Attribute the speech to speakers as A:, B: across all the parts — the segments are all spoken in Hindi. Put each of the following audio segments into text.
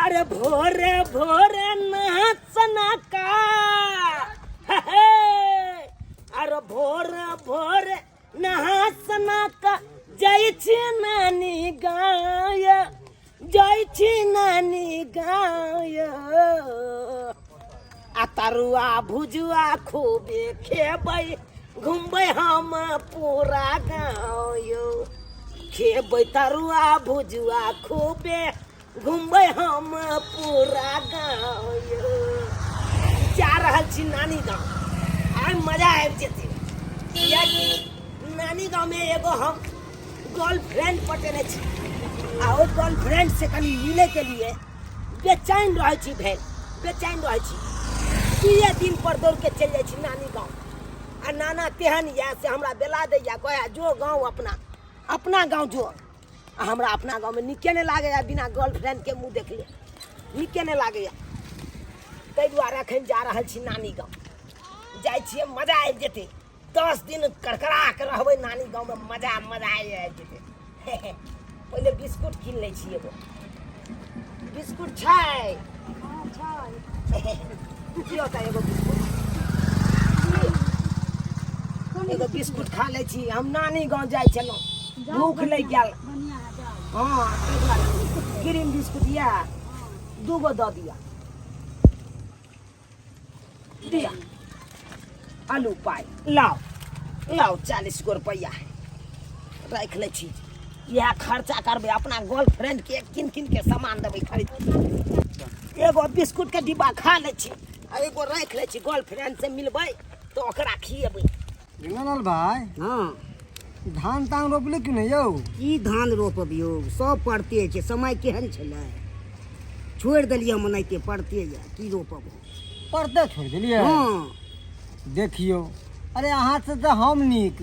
A: अरे भोरे भोरे नाचना का अरे भोरे भोरे नाचना का जाइछि नानी गाय जाइछि नानी गाय आ तरुआ भुजुआ खूबे खेबै घुमबै हम पूरा गाँव यो खेबै तरुआ भुजुआ खूबे घुमबै हम पूरा गाँव यो जा रहल छी नानी गाँव आइ मजा आबि जेतै कियाकि नानी गाँवमे एगो हम गर्लफ्रेंड पटेने छी आ ओहि गर्लफ्रेंड से कनि मिलैके लिए बेचैन रहै छी भेल बेचैन रहै छी दुइये दिन पर दौड़ के चलि जाइ छी नानी गाँव आ नाना तेहन यऽ से हमरा बेला दैया कहै जो गाँव अपना गाँव जो आ हमरा अपना गाँवमे नीके नहि लागैया बिना गर्लफ्रेंडके मुँह देखले नीके नहि लागैया ताहि दुआरे एखन जा रहल छी नानी गाँव जाइ छियै मजा आबि जेतै 10 दिन करकरा के रहबै नानी गाँवमे मजा आबि जेतै पहिले बिस्कुट कीन लै छी एगो बिस्कुट छै दियौ तऽ एगो बिस्कुट खा लै छी हम नानी गाँव जाइ छलहुँ भूख लागि गेल हाँ ग्रीन बिस्कुट यऽ 2 गो दऽ दिया आलू पाइ लाओ 40 गो रुपैया राखि लै छी इएह खर्चा करबै अपना गर्लफ्रेंडके किन के सामान देबै खरीद एगो बिस्कुटके डिब्बा खा लै छी आ एगो राखि लै छी गर्लफ्रेंड से मिलबै तऽ ओकरा खिएबै
B: विनोद भाई
C: हाँ
B: धान तान रोपली कि नहीं यौ
C: की धान रोपबियौ सब पड़ते छै समय केहन छलै छोड़ि देलियै हम ओनाहिते पड़ते यऽ की रोपब
B: पड़ते छोड़ दिलिए
C: हाँ
B: देखियो अरे अहाँ से तो हम नीक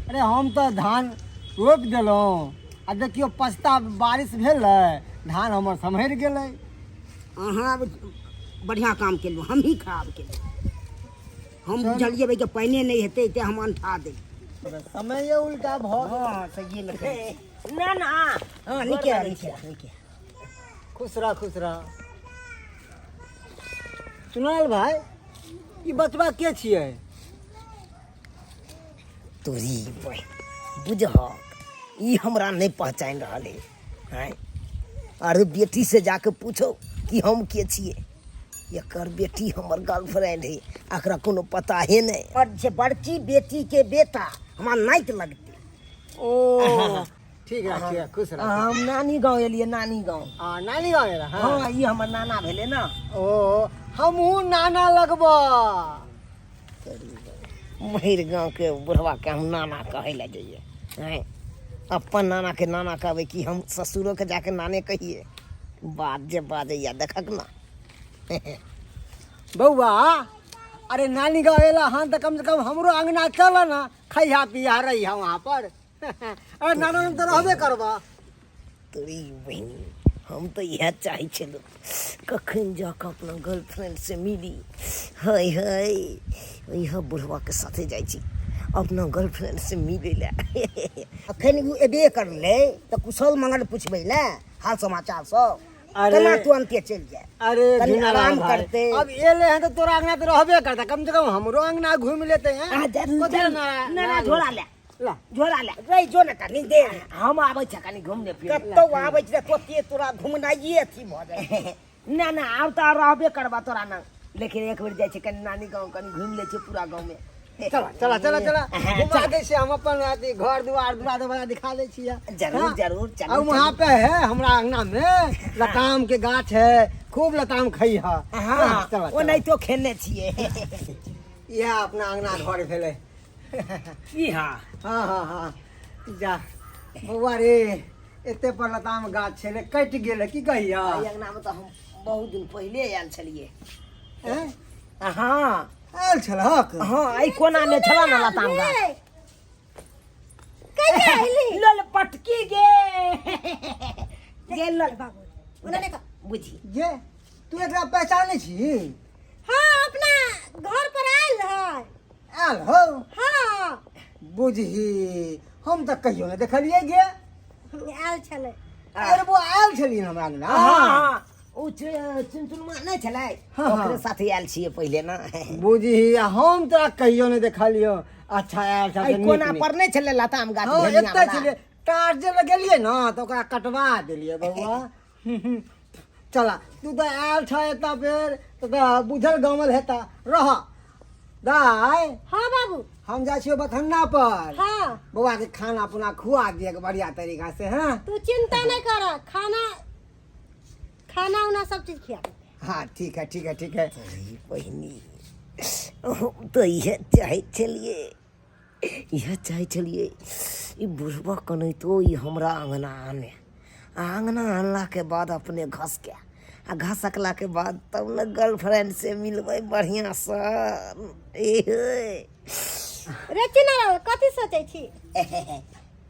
B: अरे हम तो धान रोपि देलहुँ आ देखियो पछता बारिश भेलै धान हमर सम्हरि गेलै
C: अहाँ बढ़िआँ काम केलहुँ हम ही खराब केलहुँ हम बुझलियै भाई कि पानिए नहि हेतै तऽ हम अंठा दै
B: समय उल्टा भऽ
C: हाँ सही में
A: ना ना
C: हाँ नीके
B: खुश रह सुनाल भाई ई बचबा के छियै
A: तोरी बुझह ई हमरा नहीं पहचान रहल है अरे बेटी से जाके पूछो कि हम के छिए एकर बेटी हमर गर्लफ्रेंड है एकरा कोनो पता है नहीं
C: और जे बड़की बेटी के बेटा हमरा नाइत लगते
B: ओ ठीक है खुश रह
A: हम नानी गाँव एलिए नानी गाँव
B: नानी गाँव एला
A: हाँ ये हमर नाना भेले ना
B: ओ हमहूँ नाना लगबा
A: महिर गाँव के बुढ़वा के हम नाना कहे ला जाइए हैं अपन नाना के नाना कहबै कि हम ससुरो के जाके नाने कहिए बात जे बाजैया देखक ना
B: बउआ अरे नानी गाँव एला हाँ तो कम से कम हमरो अंगना चल ना खैहा पिया रही वहाँ पर अरे नाना तो रहबे करबा
A: तोरी बहनी हम तो यह चाहे छलो कखन जाके अपना गर्लफ्रेंड से मिली हाय यह बुढ़वा के साथे जाइ छी अपना गर्लफ्रेंड से मिले ला
C: अखन उ एबे करले तो कुशल मंगल पूछबै ले हाल समाचार सब
B: अरे
C: केना तुरंते चल जाए
B: अरे
C: कनी
B: बिना
C: आराम
B: भाई,
C: करते
B: अब एले हैं तो तोरा अंगना तो रहबे करता कम से कम हमरो अंगना घूम लेते हैं
A: ना झोला ले
B: ला
C: झोला ले गई जो न कनी दे
A: हम आबै छ कनी घूमने फिरे
C: कत्तो आबै छै तोते तोरा घुमनाइए अथी भ जाए
A: ना आब तऽ रहबे करबा तोरा ना लेकिन एक बेर जाइ छै कनी नानी गाँव कनी घूम ले छै पूरा गाँव में
B: चला घुमा दे से हम अपन घर दुआर दिखा दे छियै
A: जरूर
B: और वहाँ पे है हमरा अंगना में लताम के गाछ है खूब लताम खई है
A: हाँ ओ नहीं तो खेने छिए
B: यह अपना अंगना घर भेले
A: की हाँ
B: हाँ जा बउआ रे एते पर लताम गाछ छे रे कटि गेल की कहिया
A: अंगना में तो हम बहुत दिन पहले आयल छलिए
B: हैं
A: हाँ
B: आयल छलहक
A: हाँ आई कोना में छला ना लताम गाछ लल पटकी गे
C: गेल बाबू ओना ने
A: बुझी
B: ये तू एकरा पहचानै छी
C: हां अपना घर पर आयल है
B: आयल हो
C: हां
B: बुझी हम तो कहियो ने देखलिए गे
C: आयल छले
B: अरे वो आयल छलिए हमरा अंगना
A: हाँ ओ चुनचुनमा नहीं छलै
B: हाँ, हाँ।
A: ओकरे साथे आयल छियै पहिले ना
B: बूझी हम तोरा कहियो नहीं देखलियो अच्छा आयल छ
A: आई कोना पर नहीं छलै लताम गाछ
B: हाँ
A: भेलिया
B: एते
A: वाला।
B: छलिए काट जे लगेलिए ना तो ओकरा कटवा देलिए बउआ चला तू तो आयल छ एता फेर तो बुझल गमल हेता रह दाय
D: हाँ बाबू
B: हम जा छियो बथन्ना पर
D: हाँ
B: बउआ के खाना पुना खुआ दिए बढ़िया तरीका से हाँ
D: तू चिंता नहीं कर खाना खाना उना सब चीज खिया
B: हाँ ठीक है ठीक है ठीक है
A: अरे बहिनी तो यह चाहे चलिए यह चाहे चलिए ई बुढ़बा कनै तो ई हमरा आंगना आने आंगना आनला के बाद अपने घस के आ घसकला के बाद तब न गर्लफ्रेंड से मिलबै बढ़िया से
D: रे चिना कथी सोचै छी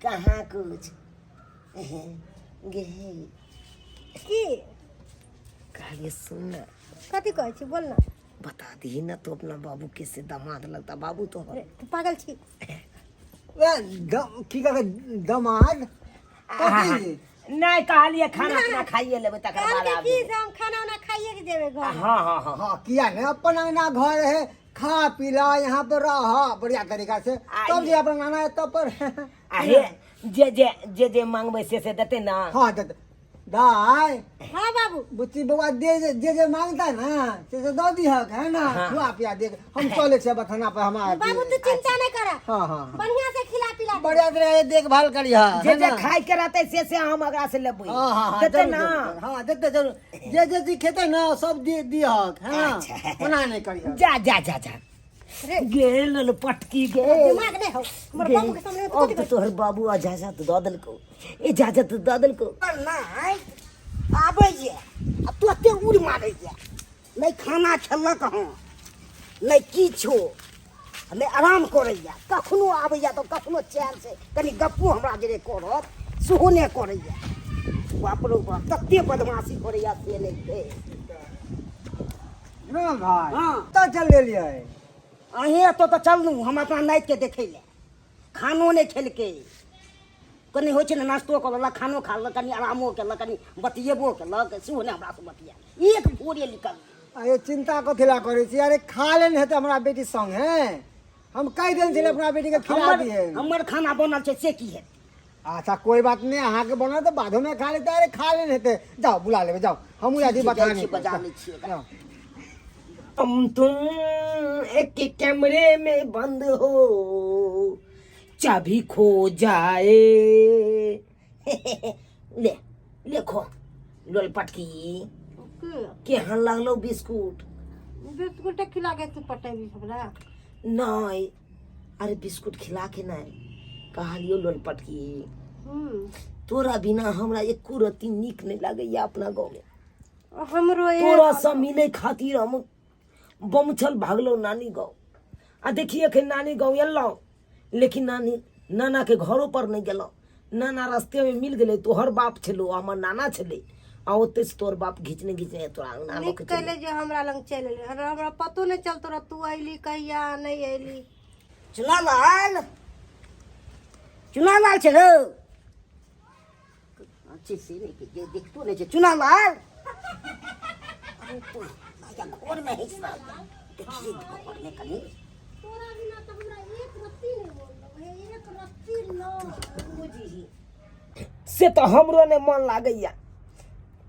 A: कहाँ कुछ गे
D: की
A: कहलिए सुन न
D: कथी कहै छी बोल ना
A: बता दी ना तो अपना बाबू कैसे दामाद लगता बाबू तो
D: अरे तू पागल छी
B: की कहे दमाद कथी?
A: नहीं कहलिए खाना पीना खाइए लेबै तकर
D: काल
A: बाद
D: के
A: आबू।
D: की हम खाना उना खाइए के देबे घर
A: हाँ हाँ हाँ
B: हाँ किया नहीं अपन अंगना घर है खा पीला यहाँ पर रह बढ़िया तरीका से तब जे अपना नाना है तब पर
A: आहे जे मांगबै से देते ना।
B: हाँ दाय
D: हाँ बाबू
B: बुच्ची बउआ दे जे मांगता है ना से दो दी हक है ना
A: हाँ।
B: खुआ पिया दे हम चले से बथाना पर हमारा
D: बाबू तू चिंता नहीं कर
B: हाँ हाँ हाँ।
D: बढ़िया से खिला पिला दे।
B: बढ़िया तरह से देखभाल करिया
A: जे खाए के रहते से हम अगरा से लेबै
B: हाँ हाँ हाँ
A: देते
B: जरूर,
A: ना।
B: जरूर। हाँ देते जरूर जे चीज खेते ना सब दी हक है ना
A: अच्छा।
B: मना नहीं करिया
A: जा जा जा जा
D: रे
A: गेल पटकी गे
D: दिमाग नहीं हो हमर बाबू के सामने तू
A: अब
D: कथी
A: तो
D: कहै
A: तोहर बाबू इजाजत दऽ देलकौ इजाजत दऽ देलकौ
C: नहीं आबे जे आ तू एते उड़ मारे जे नहीं खाना खेलक हँ नहीं किछो नहीं आराम करैया कखनो आबैया तो कखनो चैन से कनी गप्पो हमरा जे करत सेहो नहि करैया बाप रो बाप तते बदमाशी करैया से नहीं थे
B: ना भाई
C: हाँ।
B: तो चल ले लिया है
C: अहें तो चललू हम अपना नाति के देखे ले खानो नहीं खेलके कनी होइ छै ने नाश्तो कऽ लेलक खानो खा लेलक कनी आरामो केलक कनी बतियेबो केलक सेहो नहि हमरा से बतिया एक भोरे निकल
B: अरे चिंता कथी ला करे छी अरे खा लेन है तो हमारा बेटी संग है हम कई दिन से अपना बेटी के खिला दिए
C: हमर खाना बनल छै से की है
B: अच्छा कोई बात नहीं अहाँ के बना तो बादो में खा लेते अरे खा लेन हेते जाओ बुला लेबे जाओ हम यादी बता नहीं
C: बजा लै छियै
B: जाओ।
A: हम तुम एक कमरे में बंद हो चाबी खो जाए ले लेखो लोल पटकी केहन लगलो बिस्कुट
D: बिस्कुट खिला के तू पटेबी हमरा
A: नहीं अरे बिस्कुट खिला के नहीं कहलियो लोल पटकी तोरा बिना हमरा एको रत्ती नीक नहीं लागैया अपना गाँव में
D: हमरो
A: तोरा सब मिले खातिर हम बमछल भागलो नानी गाँव आ देखिए के नानी गाँव एलौ लेकिन नाना के घरों पर नहीं गेलो नाना रास्ते में मिल गेले तोहर बाप छलो हमर नाना छले आ ओते से तोर बाप घिचने तोरा अंगना में
D: निक कहले जे हमरा लंग चल एले अरे हमरा पतो नहीं चलतो रह तू आइली कहिया नहीं आइली
C: चुनालाल छै रो अच्छे से नहीं के जे देखतो नहीं छै चुनालाल अरे तो आजा घर में है सब देखिए घर में कनी
D: तोरा बिना तो हमरा एक रत्ती नहीं बोललो है एक रत्ती न बुझी
A: से तो हमरो ने मन लागैया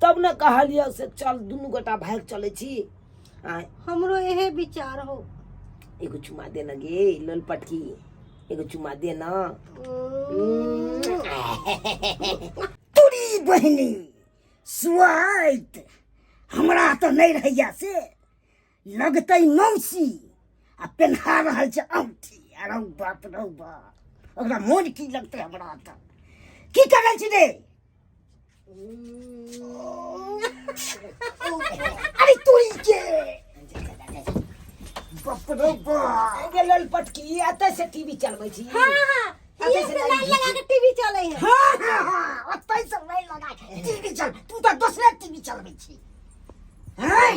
A: तब न कहलियो से चल दुनू गोटा भाग चले छी आय
D: हमरो यही विचार हो
A: एगो चुमा दे न गे लोल पटकी एगो चुमा दे न
C: तुरी बहिनी सुआइत हमरा तो नहीं रहैया से लगतै मौसी आ पेन्हा रहल छै औठी अरे बाप रे बाप ओकरा मोन की लगतै हमरा तऽ की करै छी रे अरे तुरी के बाप रे बाप
A: गे लोल पटकी एते से टीवी चलबै छी
D: हां हां ये से लाइन लगा के टीवी चले है
C: हाँ ओतै से लाइन लगा के टीवी चल तू तो दूसरे टीवी चलबै छी हैं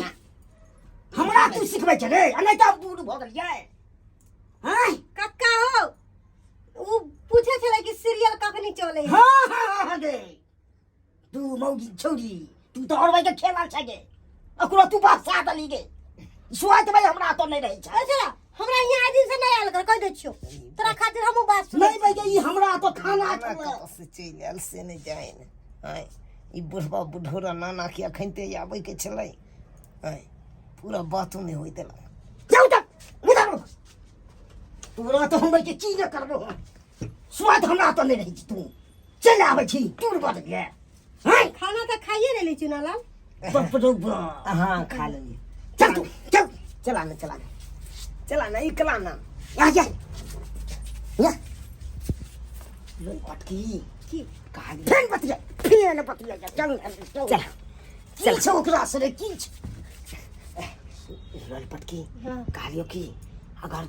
C: हमरा तू सिखबै छै रे आ नहीं तो बूढ़ भ गेलियै हैं
D: कक्का हो वो पूछे छले कि सीरियल कखनी चले है
C: हाँ रे तू मौगी छोरी तू दौड़बै के खेला छै गे ओकरो तू बात साथ ली गे स्वाद भाई हमरा तो नहीं रही छै
D: अच्छा हमरा यहाँ दिन से नहीं आयल कर कह दे छियो तोरा खातिर हमहु बात सुन
C: नहीं भाई ई हमरा तो खाना छलै
A: से चलि आयल से नहि जाए आय ई बुढ़बा बुढ़ौरा नाना के अखनते आबै के छलै आय पूरा बातो नहि होय देलक
C: जाऊ तक उधर तोरा तो हम के चीज करबो स्वाद हमरा तो नहीं रही छै तू चल आबै छी टूर बद गे हैं
D: खाना तो खाइए ले ली चुनालाल
C: बपड़ो
A: हाँ खा लेलिए
C: चल तू चल
A: चला ना इकला ना
C: आ जा या लोई पटकी
D: की
C: कहा फेन बतिया चल
A: चल
C: चल छोकरा से रे की
A: लोल पटकी
D: हाँ।
A: कहलियो कि अगर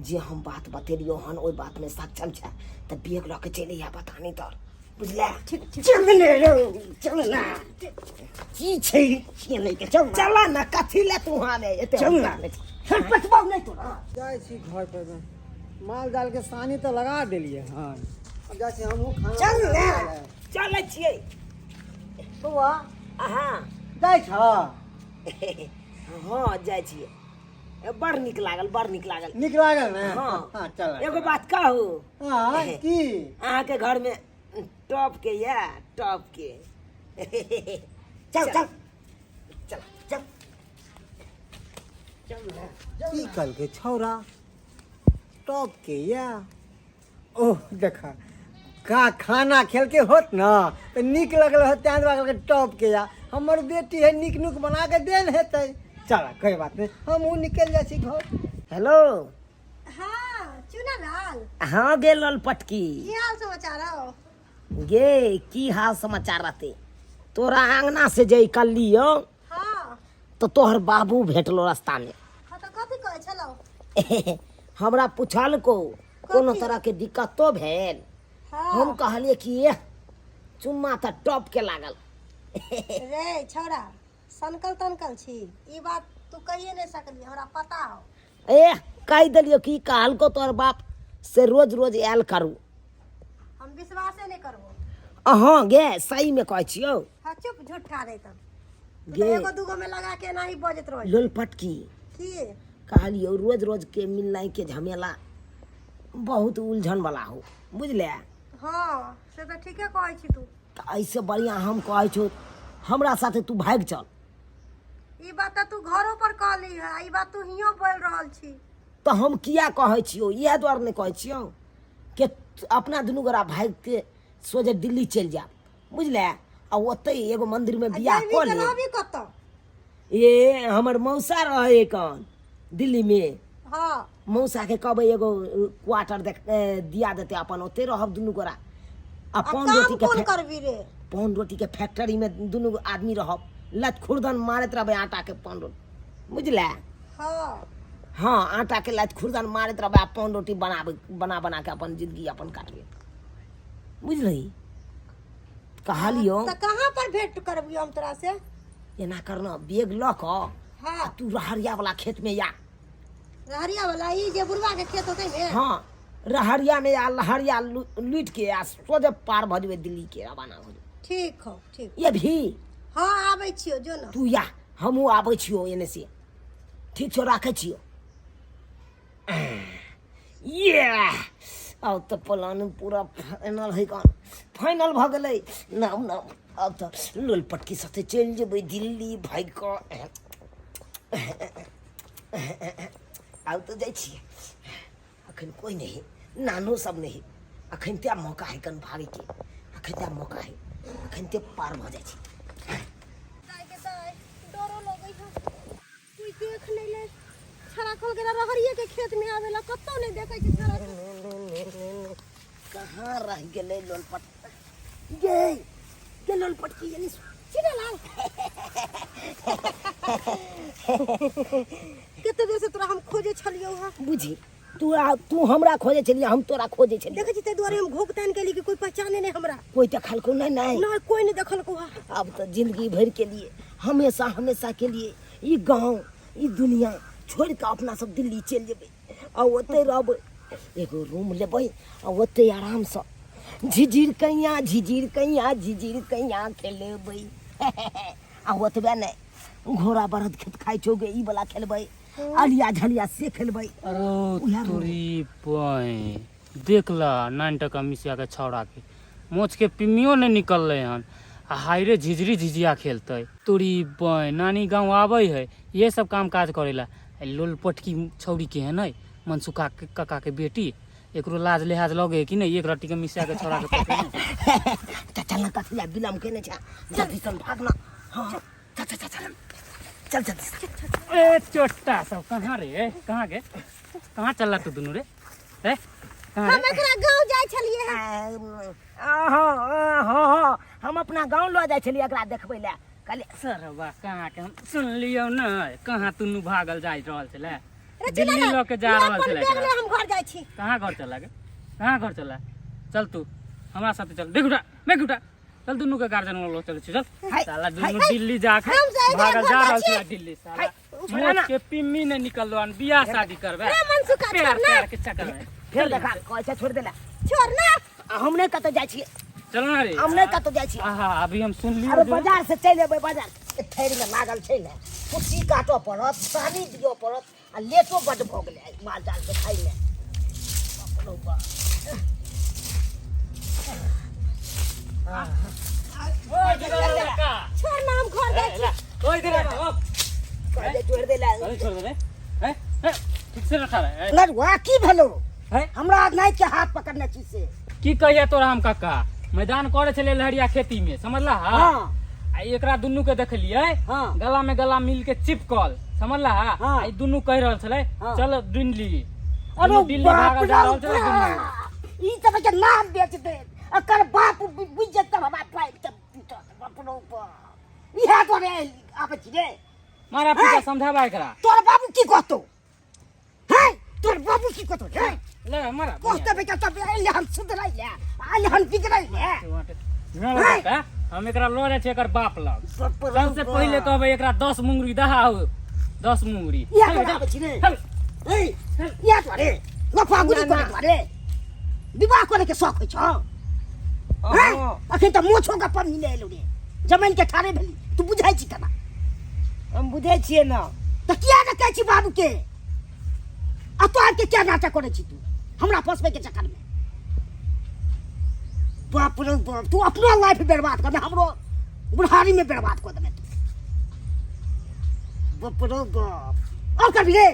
A: जे हम बात बतेलियो हन ओई बात में सक्षम छै त बेग ल के चली आ बतानी तर बुझले
C: चल ले रे चल ना की छै की नहीं के चल
A: चला ना कथी ले तू हां ले एते
C: चल ना पटबाव नहीं तोरा
B: जाइ छी घर पर में माल जाल के सानी तो लगा देलिए हाँ अब जाइ छी हमहूँ खाना
C: चल ना
A: चलै छियै
B: बौआ
A: अहाँ
B: जाइ छ
A: हाँ जाइ छियै बड़ नीक लागल
B: नीक लागल ने
A: हाँ
B: चल
A: एगो बात कहू
B: हाँ की
A: अहाँके घर में टॉप के या टॉप के
C: चल चल
A: चल
C: चल
B: की कल के छौरा टॉप के या ओह देखा का खाना खेल के होत ना तो नीक लगल होत तें दुआरे टॉप के या हमर बेटी है नीक नुक बना के देल हेतै चल कोई बात नहीं हमहूँ निकल जाइ छी घर
A: हेलो
D: हां चुनालाल
A: हाँ गे लल पटकी
D: की हाल समाचार हो
A: गे की हाल समाचार रहते तोरा आंगना से जई कलियो
D: हां
A: तो तोहर बाबू भेटलो रास्ता में
D: हां तो कथि कहै छलो
A: हमरा पूछल को कोनो तरह के दिक्कतो भेल
D: हां
A: हम कहलिए कि ये चुम्मा त टॉप के लागल
D: रे छौड़ा सनकल तनकल छी ई बात तू कहिए नहीं सकली हमरा पता हो
A: ए कह दिलियो कि कहल को तोहर बाप से रोज रोज आयल करू
D: हम विश्वासे नहीं करबो
A: हाँ गे सही में कह छियो
D: हाँ चुप झूठा रे तब तू
A: गे।
D: तो एगो दूगो में लगा के नहीं बजत रह
A: लोल पटकी
D: की
A: कहलियो रोज रोज के मिलनाई के झमेला बहुत उलझन वाला हो बुझले
D: हाँ से तो ठीके कहै छी तू
A: तो ऐसे बढ़िया हम कह छो हमरा साथे तू भाग चल
D: ई बात तो तू घरों पर कहली है ई बात तू हियो बोल रहल छी
A: तो हम किया कहे छियो इएह दुआरे नहीं कहे छियो कि अपना दुनू गोरा भाग के सोझे दिल्ली चल जा बुझले आ ओते एगो मंदिर में बियाह
D: जैवी
A: कर
D: के
A: ले
D: रहबी कत्तो
A: ये हमर मौसा रहे कन दिल्ली में
D: हाँ
A: मौसा के कहबै एगो क्वार्टर दिया देते अपन ओते रहब दुनू गोरा आ
D: अब
A: पान
D: काम
A: रोटी
D: कौन
A: के
D: करबी रे
A: पान रोटी के फैक्ट्री में दुनू आदमी रहब लत खुरदन मारत रहबै आटा के पान रोटी बुझले
D: हाँ
A: हाँ आटा के लत खुरदन मारत रहबै आ पान रोटी बना के अपन जिंदगी अपन काटबै बुझलही कहलियो
D: तो कहाँ पर भेंट करबी हम तोरा से
A: एना करना बेग ल क आ
D: हाँ
A: तू रहरिया वाला खेत में या
D: रहरिया वाला ई जे बुढ़वा के खेत होते में
A: हाँ रहरिया में या लहरिया लूट के आ सोझे पार भ जेबै दिल्ली के रवाना हो जेबै
D: ठीक हो ठीक
A: ये भी
D: हाँ आबै छियो जो ना
A: तू या हमहूँ आबै छियो एने से ठीक छौ राखै छियो ये अब तो प्लान पूरा फाइनल है कन फाइनल भ गेलै नाम अब तो लोल पटकी साथे चलि जेबै दिल्ली भागि कऽ आब तो जाइ छियै अखन कोई नहीं नानो सब नहीं अखन त्या मौका है कन भागे के अखन त्या मौका है अखन ते पार भ जाइ छै
D: जाय के दाय डरो लगै है कोई देख नहीं ले छड़ा खोल के रहरिये के खेत में आवेला कत्तो नहीं देखै छै छड़ा
A: कहाँ रह गेलै लोलपट गे लोलपट की यानी
D: चिने लाल कते देर से तोरा हम खोजे छलियौ हा
A: बुझी तू हमरा खोजे छलिए हम तोरा खोजे छलिए
D: देखै छी ते दुआरे हम घोकतान केली कि कोई पहचाने नहीं हमरा
A: कोई देखल को नहीं नहीं
D: ना कोई नहीं देखल को हा
A: अब तो जिंदगी भर के लिए हमेशा के लिए ये गांव ये दुनिया छोड़ के अपना सब दिल्ली चल जेबै आ ओते रहबै एगो रूम लेबै आ ओते आराम से झिझिर कैया खेलेबै आ ओतबे नहीं घोड़ा बरद खेत खाइ छोगे ई वाला खेलबै अलिया झलिया से खेलबै
E: अरे तोरी पाई देख ला 9 टका मिसिया के छौड़ा के मोच के पिमियो नहीं निकलले हन आ हायरे झिझरी झिझिया खेलते तोरी पाई नानी गांव आवे है ये सब काम काज करेला लोल पटकी छौड़ी के है नहीं मनसुखा के काका के बेटी एकरो लाज लिहाज लगे कि नहीं एक रट्टी के मिसिया के छौड़ा के
A: त चल ना कथिया बिलम केने छ जल्दी चल भागना हां चल
E: ए चोट्टा सब कहाँ रे कहाँ के कहाँ चलला तू दुनू रे ए कहाँ
D: हम एकरा गांव जाय छलिए
A: हां हम अपना गांव ल जाय छलिए एकरा देखबै ले कहली
E: सरवा कहाँ के हम सुन लियो न कहाँ तुनु भागल जाय रहल छले दिल्ली ल के जा रहल छले
D: हम घर जाय छी
E: कहाँ घर चला के कहाँ घर चला चल तू हमरा साथे चल देख उठा चल दुनू के गार्जियन लो चल चल साला दुनू दिल्ली जाके भागल जा रहल छले दिल्ली साला मोच के पिम्मी ने निकललो अन बियाह शादी करबे प्यार के चक्कर में
A: फिर देखा कैसे छोड़ देला
D: छोड़ ना
A: हमने कत जाय छी
E: चल ना रे
A: हमने कत जाय छी
E: आहा अभी हम सुन लियो
A: अरे बाजार से चल एबै बाजार थैर में लागल छै ने कुर्सी काटो पड़त पानी दियो पड़त आ लेटो बड भ गेलै माल जाल के खाइ में अपनो बा
D: छोड़ ना हम घर जाय छी
E: ओए दे रे
A: कहले छोड़ देला
E: अरे छोड़ दे हैं ठीक से रखा रे
C: लड़वा की भेलो
E: हैं
C: हमरा आज नहीं के हाथ पकड़ने छी से
E: की कहिया तोरा हम काका मैदान करे चले लहरिया खेती में समझला
C: हां
E: आ एकरा दुनू के देखलिए
C: हाँ।
E: गला में गला मिल के चिपकल समझला
C: हाँ।
E: आ दुनू कह रहल छले
C: हाँ।
E: चल दिल्ली
C: अरे
E: दिल्ली
C: बाप
E: भागल जा रहल छले दुनू
C: ई सब के नाम बेच दे अकर बाप बुझत हमरा पाइ बाप रो बाप ई है तो रे आबे छी रे
E: मारा पीछा समझाबा एकरा
C: तोर बाबू की कहतो हैं तोर बाबू की कहतो हैं
E: ले मारा
C: कहते बेटा सब ले हम सुधराई ले आले हम बिगड़ाई ले
E: हम एकरा लो जाय छै एकर बाप लग सबसे पहले कहबै एकरा 10 मुंगरी दहाउ 10 मुंगरी
C: या तो आबे छी रे ए या तो रे लफा गुली करे रे विवाह करे के शौक छ हैं अखन त मोछो का पर मिले एलो रे जमीन के ठारे भेली तू बुझाई छी तना
A: हम बुझै छियै ना
C: त किया न कहै छी बाबू के आ तो आके क्या नाटक करे छी तू हमरा फसबे के चक्कर में बाप रे बाप तू अपना लाइफ बर्बाद कर दे हमरो बुढ़ारी में बर्बाद कर दे तू बाप रे बाप और कर रे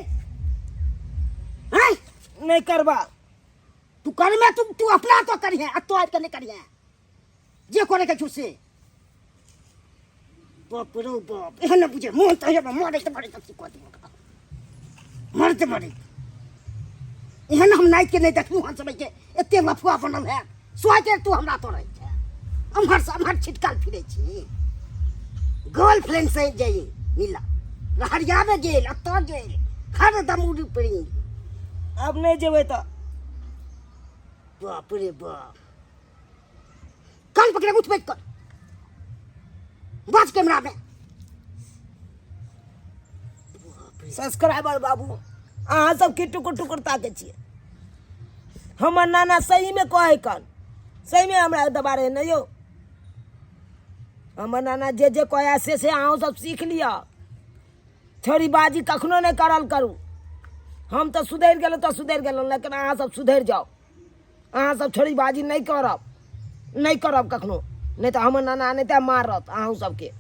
C: हैं
A: नहीं करबा
C: तू कर में तू अपना तो करिए आ तो आज के नहीं करिए जे करे के छुसे बाप रे बाप एहन बुझे मोहन तो हे मरे तो मरे तो को मरते मरे एहन हम नाइट के नहीं देखू हम समय के एते लफुआ बनल है सोचे तू हमरा तो रही है हमर छिटकाल फिरे छी गर्लफ्रेंड से जाई मिला रहरिया में गेल अत्ता गेल हर दम उड़ी पड़ी
A: अब नहीं जेबै तो
C: बाप रे बाप कान पकड़े उठ बैठ कर बाज कैमरा में
A: सब्सक्राइबर बाबू अहाँ सब की टुकुर टुकुर ताके छियै हमर नाना सही में कहे कन सही में हमरा दबारे नहीं यो हमर नाना जे कहे से अहाँ सब सीख लिया छोरी बाजी कखनो नहीं करल करू हम तो सुधर गेलहुँ लेकिन अहाँ सब सुधर जाओ अहाँ सब छोरी बाजी नहीं करब कखनो नहीं तो हमर नाना नहीं तो मारत अहाँ सबके